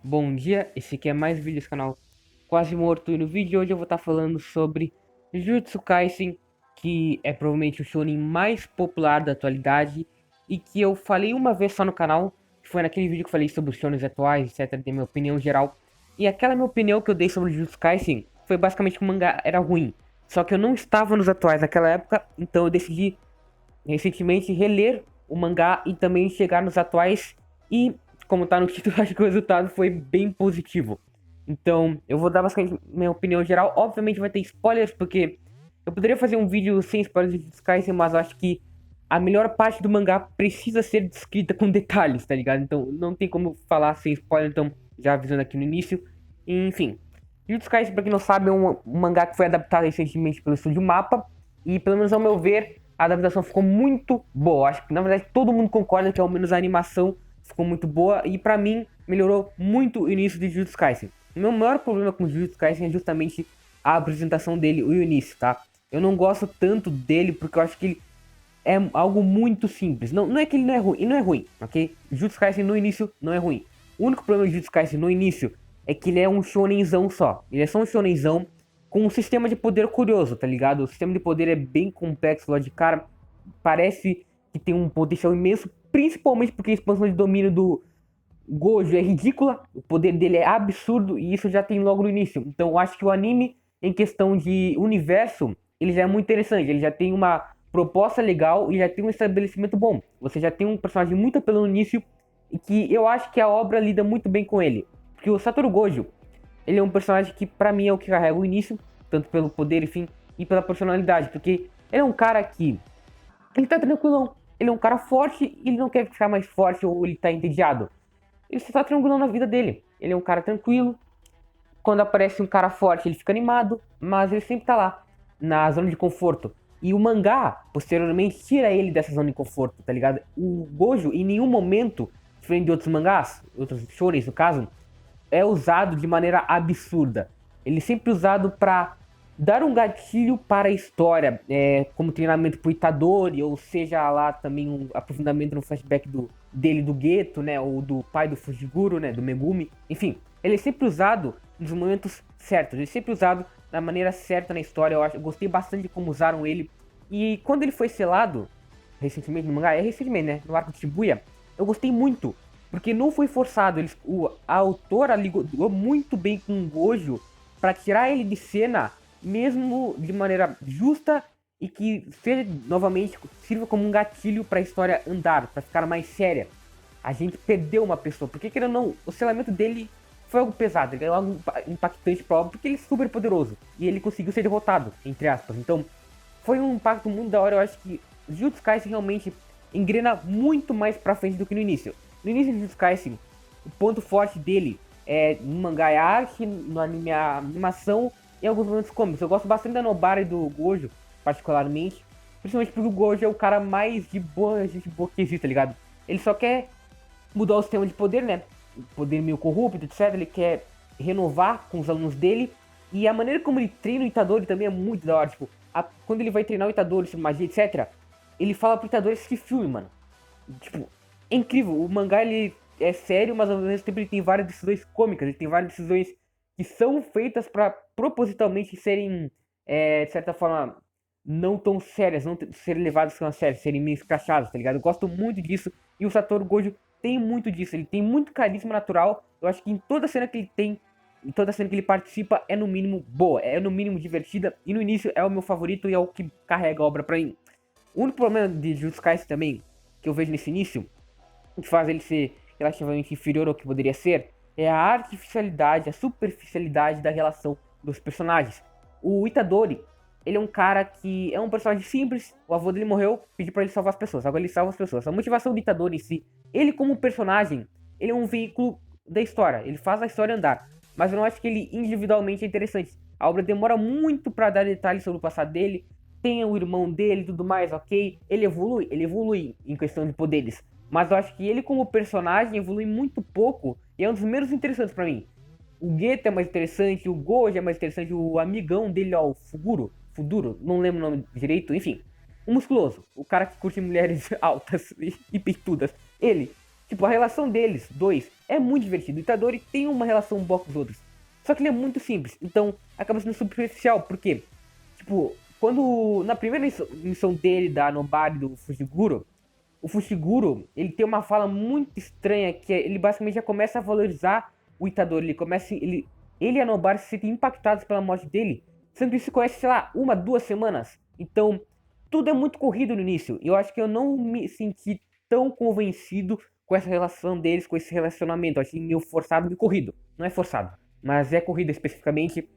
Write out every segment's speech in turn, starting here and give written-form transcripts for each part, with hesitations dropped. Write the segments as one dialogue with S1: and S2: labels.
S1: Bom dia, esse aqui é mais um vídeo do canal Quase Morto e no vídeo de hoje eu vou estar falando sobre Jujutsu Kaisen, que é provavelmente o shonen mais popular da atualidade e que eu falei uma vez só no canal, que foi naquele vídeo que eu falei sobre os shonens atuais, etc, de minha opinião geral. E aquela minha opinião que eu dei sobre Jujutsu Kaisen foi basicamente que o mangá era ruim, só que eu não estava nos atuais naquela época, então eu decidi recentemente reler o mangá e também chegar nos atuais e, como tá no título, acho que o resultado foi bem positivo. Então, eu vou dar basicamente minha opinião geral. Obviamente vai ter spoilers, porque eu poderia fazer um vídeo sem spoilers de Skyrim, mas eu acho que a melhor parte do mangá precisa ser descrita com detalhes, tá ligado? Então, não tem como falar sem spoiler, então, já avisando aqui no início. Enfim, Jujutsu Kaisen, pra quem não sabe, é um mangá que foi adaptado recentemente pelo estúdio Mappa, e pelo menos ao meu ver, a adaptação ficou muito boa. Acho que na verdade todo mundo concorda que ao menos a animação ficou muito boa e pra mim melhorou muito o início de Jujutsu Kaisen. O meu maior problema com Jujutsu Kaisen é justamente a apresentação dele, o início, tá? Eu não gosto tanto dele porque eu acho que ele é algo muito simples. Não é que ele não é ruim, ele não é ruim, ok? Jujutsu Kaisen no início não é ruim. O único problema de Jujutsu Kaisen no início é que ele é um shonenzão só. Ele é só um shonenzão com um sistema de poder curioso, tá ligado? O sistema de poder é bem complexo lá de cara. Parece que tem um potencial imenso, principalmente porque a expansão de domínio do Gojo é ridícula, o poder dele é absurdo e isso já tem logo no início. Então eu acho que o anime, em questão de universo, ele já é muito interessante. Ele já tem uma proposta legal e já tem um estabelecimento bom. Você já tem um personagem muito apelão no início e que eu acho que a obra lida muito bem com ele. Porque o Satoru Gojo, ele é um personagem que pra mim é o que carrega o início, tanto pelo poder, enfim, e pela personalidade. Porque ele é um cara que ele tá tranquilão. Ele é um cara forte e ele não quer ficar mais forte ou ele tá entediado. Ele só tá tranquilão na vida dele. Ele é um cara tranquilo. Quando aparece um cara forte, ele fica animado, mas ele sempre tá lá, na zona de conforto. E o mangá, posteriormente, tira ele dessa zona de conforto, tá ligado? O Gojo, em nenhum momento, diferente de outros mangás, outros shonens no caso, é usado de maneira absurda. Ele é sempre usado para dar um gatilho para a história, como treinamento pro Itadori, ou seja lá também um aprofundamento no flashback dele do Geto, né, ou do pai do Fujiguro, né, do Megumi. Enfim, ele é sempre usado nos momentos certos, ele é sempre usado da maneira certa na história. Eu gostei bastante de como usaram ele. E quando ele foi selado, recentemente no mangá, recentemente, né, no arco de Shibuya, eu gostei muito, porque não foi forçado. A autora ligou muito bem com o Gojo para tirar ele de cena, mesmo de maneira justa e que seja novamente sirva como um gatilho para a história andar, para ficar mais séria. A gente perdeu uma pessoa, porque querendo ou não, o selamento dele foi algo pesado, ele é algo impactante para obra, porque ele é super poderoso e ele conseguiu ser derrotado, entre aspas. Então, foi um impacto muito da hora. Eu acho que Jujutsu Kaisen realmente engrena muito mais pra frente do que no início. No início de Jujutsu Kaisen, o ponto forte dele é no mangá, é a arte, no anime, a animação e alguns momentos cômicos. Eu gosto bastante da Nobara e do Gojo, particularmente. Principalmente porque o Gojo é o cara mais de boa, gente boa que existe, tá ligado? Ele só quer mudar o sistema de poder, né? O poder meio corrupto, etc. Ele quer renovar com os alunos dele. E a maneira como ele treina o Itadori também é muito da hora. Tipo, quando ele vai treinar o Itadori sobre magia, etc., ele fala pro Itadori assistir filme, mano. Tipo, é incrível. O mangá, ele é sério, mas ao mesmo tempo ele tem várias decisões cômicas. Ele tem várias decisões que são feitas para propositalmente serem, de certa forma, não tão sérias, não serem levadas tão a sério, serem meio escrachadas, tá ligado? Eu gosto muito disso. E o Satoru Gojo tem muito disso. Ele tem muito carisma natural. Eu acho que em toda cena que ele tem, em toda cena que ele participa, é no mínimo boa, é no mínimo divertida. E no início é o meu favorito e é o que carrega a obra pra mim. O único problema de Jujutsu Kaisen também, que eu vejo nesse início, que faz ele ser relativamente inferior ao que poderia ser, é a artificialidade, a superficialidade da relação dos personagens. O Itadori, ele é um cara que é um personagem simples, o avô dele morreu, pediu pra ele salvar as pessoas, agora ele salva as pessoas. A motivação do Itadori em si, ele como personagem, ele é um veículo da história, ele faz a história andar, mas eu não acho que ele individualmente é interessante. A obra demora muito para dar detalhes sobre o passado dele, tem o irmão dele e tudo mais, ok? Ele evolui em questão de poderes. Mas eu acho que ele como personagem evolui muito pouco e é um dos menos interessantes pra mim. O Geto é mais interessante, o Gojo é mais interessante, o amigão dele, ó, o Fuduro, não lembro o nome direito, enfim. O musculoso, o cara que curte mulheres altas e peitudas. Ele. Tipo, a relação deles, dois, é muito divertida. O Itadori tem uma relação boa com os outros. Só que ele é muito simples, então acaba sendo superficial, porque, tipo, quando na primeira missão dele, da Nobari, do Fushiguro, o Fushiguro, ele tem uma fala muito estranha, que é, ele basicamente já começa a valorizar o Itadori, ele e a Nobari se sentem impactados pela morte dele, sendo que isso se conhece, sei lá, 1, 2 semanas. Então, tudo é muito corrido no início, e eu acho que eu não me senti tão convencido com essa relação deles, com esse relacionamento. Eu achei meio forçado e corrido. Não é forçado, mas é corrida especificamente.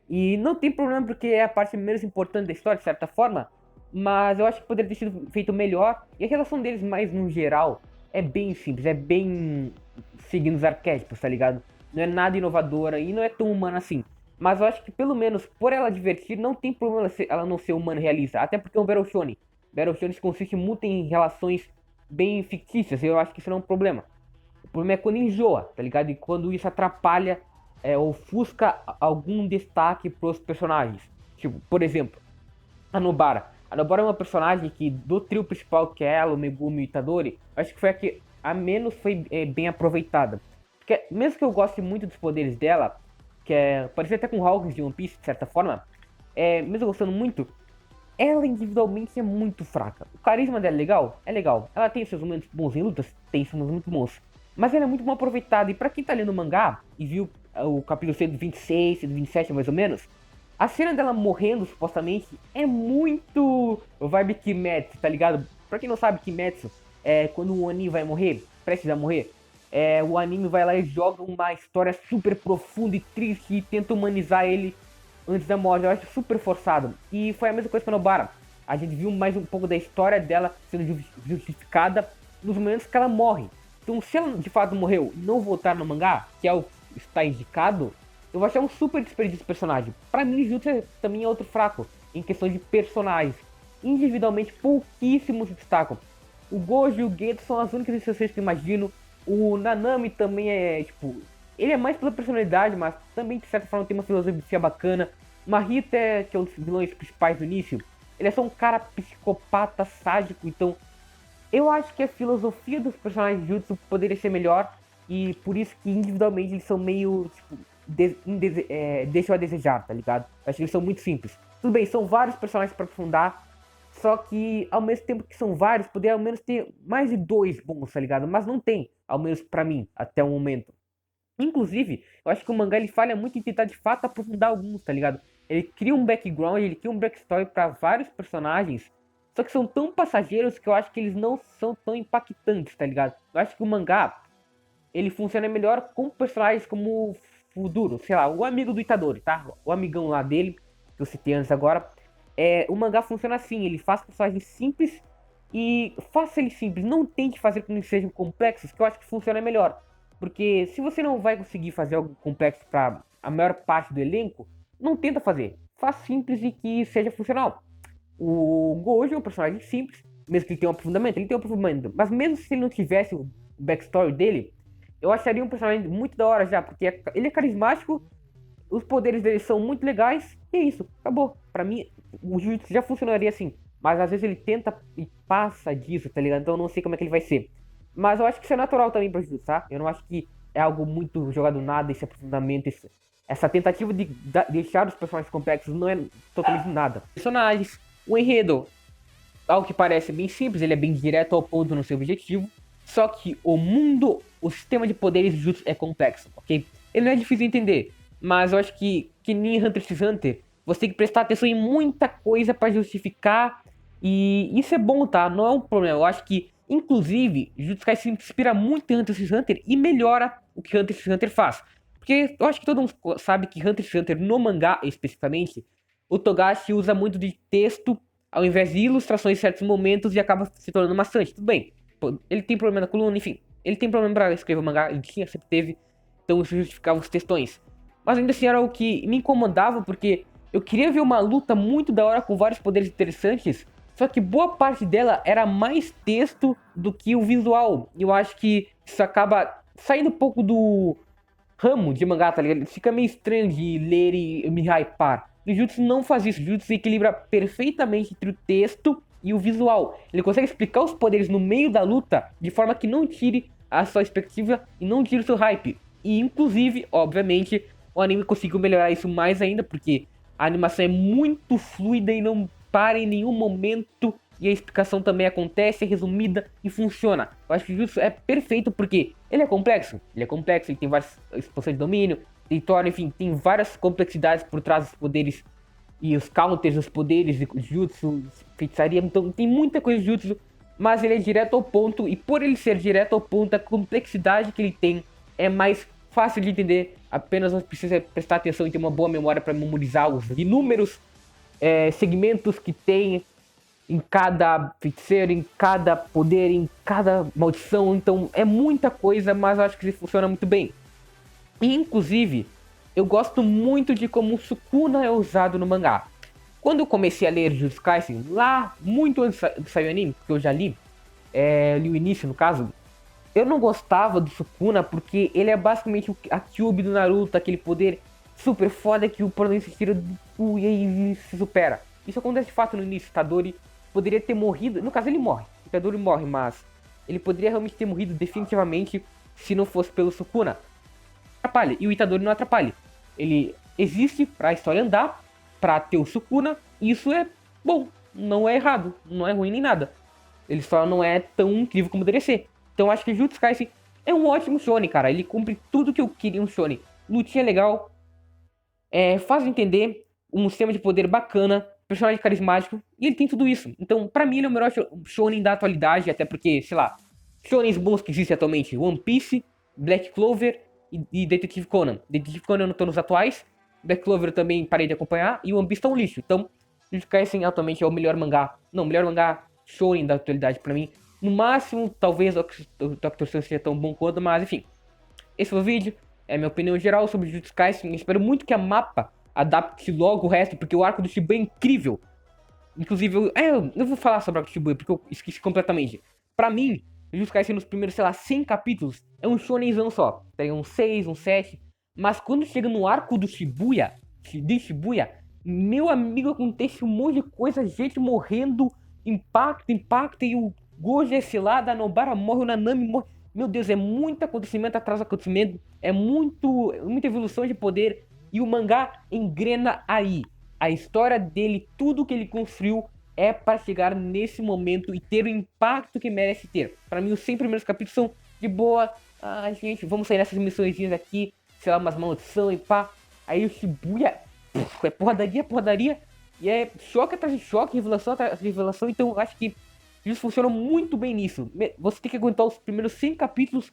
S1: E não tem problema porque é a parte menos importante da história, de certa forma. Mas eu acho que poderia ter sido feito melhor. E a relação deles, mais no geral, é bem simples, é bem seguindo os arquétipos, tá ligado? Não é nada inovadora e não é tão humana assim. Mas eu acho que pelo menos por ela divertir, não tem problema ela não ser humana realista. Até porque é um Battle Shonen. Battle Shonen consiste muito em relações bem fictícias. E eu acho que isso não é um problema. O problema é quando enjoa, tá ligado? E quando isso atrapalha, ofusca algum destaque pros personagens. Tipo, por exemplo, a Nobara. A Nobara é uma personagem que, do trio principal, que é ela, o Megumi e o Itadori, acho que foi a que a menos foi bem aproveitada. Porque, mesmo que eu goste muito dos poderes dela, que é parecia até com Hawkins de One Piece, de certa forma, mesmo gostando muito, ela individualmente é muito fraca. O carisma dela é legal? É legal. Ela tem seus momentos bons em lutas? Tem seus momentos muito bons. Mas ela é muito mal aproveitada. E pra quem tá lendo o mangá e viu o capítulo 126, 127 mais ou menos, a cena dela morrendo, supostamente, é muito vibe Kimetsu, tá ligado? Pra quem não sabe, Kimetsu é quando o Oni vai morrer, prestes a morrer, o anime vai lá e joga uma história super profunda e triste e tenta humanizar ele antes da morte. Eu acho super forçado. E foi a mesma coisa com a Nobara. A gente viu mais um pouco da história dela sendo justificada nos momentos que ela morre. Então, se ela de fato morreu e não voltar no mangá, que é o que está indicado, eu vou achar um super desperdício de personagem. Pra mim, Jutsu também é outro fraco em questão de personagens. Individualmente, pouquíssimos se destacam. O Gojo e o Geto são as únicas exceções que eu imagino. O Nanami também é, tipo, ele é mais pela personalidade, mas também de certa forma tem uma filosofia bacana. Mahito que é um dos vilões principais do início, ele é só um cara psicopata, sádico, então eu acho que a filosofia dos personagens de Jutsu poderia ser melhor. E por isso que individualmente eles são meio, tipo, deixam a desejar, tá ligado? Eu acho que eles são muito simples. Tudo bem, são vários personagens para aprofundar, só que ao mesmo tempo que são vários, poderia ao menos ter mais de dois bons, tá ligado? Mas não tem, ao menos pra mim, até o momento. Inclusive, eu acho que o mangá ele falha muito em tentar de fato aprofundar alguns, tá ligado? Ele cria um background, ele cria um backstory para vários personagens, só que são tão passageiros que eu acho que eles não são tão impactantes, tá ligado? Eu acho que o mangá, ele funciona melhor com personagens como o Fuduro, sei lá, o amigo do Itadori, tá? O amigão lá dele, que eu citei antes agora. O mangá funciona assim, ele faz personagens simples e faça ele simples, não tente fazer com que eles sejam complexos, que eu acho que funciona melhor. Porque se você não vai conseguir fazer algo complexo para a maior parte do elenco, não tenta fazer. Faz simples e que seja funcional. O Gojo é um personagem simples, mesmo que ele tenha um aprofundamento, ele tem um aprofundamento. Mas mesmo se ele não tivesse o backstory dele, eu acharia um personagem muito da hora já, porque ele é carismático, os poderes dele são muito legais, e é isso, acabou. Pra mim, o Jujutsu já funcionaria assim. Mas às vezes ele tenta e passa disso, tá ligado? Então eu não sei como é que ele vai ser. Mas eu acho que isso é natural também pra Jujutsu, tá? Eu não acho que é algo muito jogado nada, esse aprofundamento, essa tentativa de deixar os personagens complexos não é totalmente nada. Personagens, o enredo, algo que parece bem simples, ele é bem direto ao ponto no seu objetivo. Só que o mundo, o sistema de poderes de Jujutsu é complexo, ok? Ele não é difícil de entender, mas eu acho que nem Hunter x Hunter, você tem que prestar atenção em muita coisa pra justificar. E isso é bom, tá? Não é um problema. Eu acho que, inclusive, Jujutsu Kaisen se inspira muito em Hunter x Hunter e melhora o que Hunter x Hunter faz. Porque eu acho que todo mundo sabe que Hunter x Hunter, no mangá especificamente, o Togashi usa muito de texto ao invés de ilustrações em certos momentos e acaba se tornando maçante. Tudo bem, ele tem problema na coluna, enfim. Ele tem problema pra escrever o mangá, ele tinha, sempre teve. Então isso justificava os textões. Mas ainda assim era o que me incomodava, porque eu queria ver uma luta muito da hora com vários poderes interessantes. Só que boa parte dela era mais texto do que o visual. E eu acho que isso acaba saindo um pouco do ramo de mangá, tá ligado? Fica meio estranho de ler e me hypar. O Jujutsu não faz isso. O Jujutsu equilibra perfeitamente entre o texto e o visual. Ele consegue explicar os poderes no meio da luta de forma que não tire a sua expectativa e não tire o seu hype. E inclusive, obviamente, o anime conseguiu melhorar isso mais ainda, porque a animação é muito fluida e não para em nenhum momento. E a explicação também acontece, é resumida e funciona. Eu acho que isso é perfeito porque ele é complexo. Ele tem várias expansões de domínio, tem Thor, enfim, tem várias complexidades por trás dos poderes e os counters dos poderes, de jutsu, feitiçaria, então tem muita coisa de jutsu, mas ele é direto ao ponto, e por ele ser direto ao ponto, a complexidade que ele tem é mais fácil de entender, apenas você precisa prestar atenção e ter uma boa memória para memorizar os inúmeros segmentos que tem em cada feiticeiro, em cada poder, em cada maldição, então é muita coisa, mas eu acho que ele funciona muito bem. E, inclusive, eu gosto muito de como o Sukuna é usado no mangá. Quando eu comecei a ler Jujutsu Kaisen, lá muito antes de sair o anime, porque eu já li, li o início no caso, eu não gostava do Sukuna porque ele é basicamente a Kyuubi do Naruto, aquele poder super foda que o protagonista tira do cu e aí se supera. Isso acontece de fato no início, Itadori poderia ter morrido, no caso ele morre, Itadori morre, mas ele poderia realmente ter morrido definitivamente se não fosse pelo Sukuna. Atrapalha, e o Itadori não atrapalha. Ele existe pra história andar, pra ter o Sukuna, e isso é bom, não é errado, não é ruim nem nada. Ele só não é tão incrível como deveria ser. Então acho que Jujutsu Kaisen é um ótimo shonen, cara. Ele cumpre tudo que eu queria em um shonen. Lutinha legal, fácil de entender, um sistema de poder bacana, personagem carismático, e ele tem tudo isso. Então, pra mim, ele é o melhor shonen da atualidade, até porque, sei lá, shonens bons que existem atualmente, One Piece, Black Clover e Detetive Conan. Detetive Conan eu não tô nos atuais, Black Clover eu também parei de acompanhar, e One Piece tá um lixo. Então, Jujutsu Kaisen atualmente é o melhor mangá. Não, o melhor mangá shonen da atualidade pra mim. No máximo, talvez o Dr. Stone seja tão bom quanto, mas enfim. Esse foi o vídeo, é a minha opinião geral sobre Jujutsu Kaisen. Espero muito que a mapa adapte logo o resto, porque o arco do Shibuya é incrível. Inclusive, eu vou falar sobre o arco do Shibuya, porque eu esqueci completamente. Pra mim, Jujutsu Kaisen nos primeiros, sei lá, 100 capítulos, é um shonenzão só. Tem um 6, um 7. Mas quando chega no arco do Shibuya, meu amigo, acontece um monte de coisa, gente morrendo, impacto, e o Gojo é cilada, a Nobara morre, o Nanami morre. Meu Deus, é muito acontecimento atrás do acontecimento, é muita evolução de poder, e o mangá engrena aí. A história dele, tudo que ele construiu é para chegar nesse momento e ter o impacto que merece ter. Para mim, os 100 primeiros capítulos são de boa. Ah, gente, vamos sair nessas missõezinhas aqui, sei lá, umas maldição e pá. Aí o Shibuya é porradaria, e é choque atrás de choque, revelação atrás de revelação. Então eu acho que eles funcionam muito bem nisso. Você tem que aguentar os primeiros 100 capítulos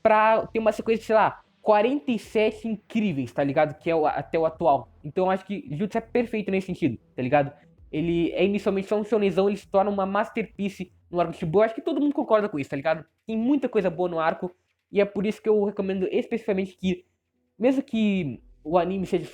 S1: pra ter uma sequência, sei lá, 47 incríveis, tá ligado? Que é até o atual. Então eu acho que Jujutsu é perfeito nesse sentido, tá ligado? Ele é inicialmente só um shonenzão, ele se torna uma masterpiece no arco de Shibuya. Eu acho que todo mundo concorda com isso, tá ligado? Tem muita coisa boa no arco, e é por isso que eu recomendo especificamente que, mesmo que o anime seja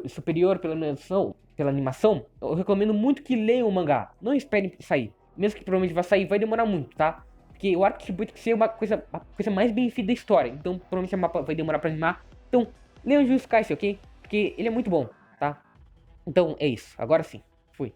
S1: superior pela animação, eu recomendo muito que leiam o mangá. Não esperem sair. Mesmo que provavelmente vai sair, vai demorar muito, tá? Porque o arco de Shibuya tem que ser uma coisa mais bem feita da história. Então, provavelmente a mapa vai demorar pra animar. Então, leiam o Jujutsu Kaisen, ok? Porque ele é muito bom, tá? Então, é isso. Agora sim. Fui.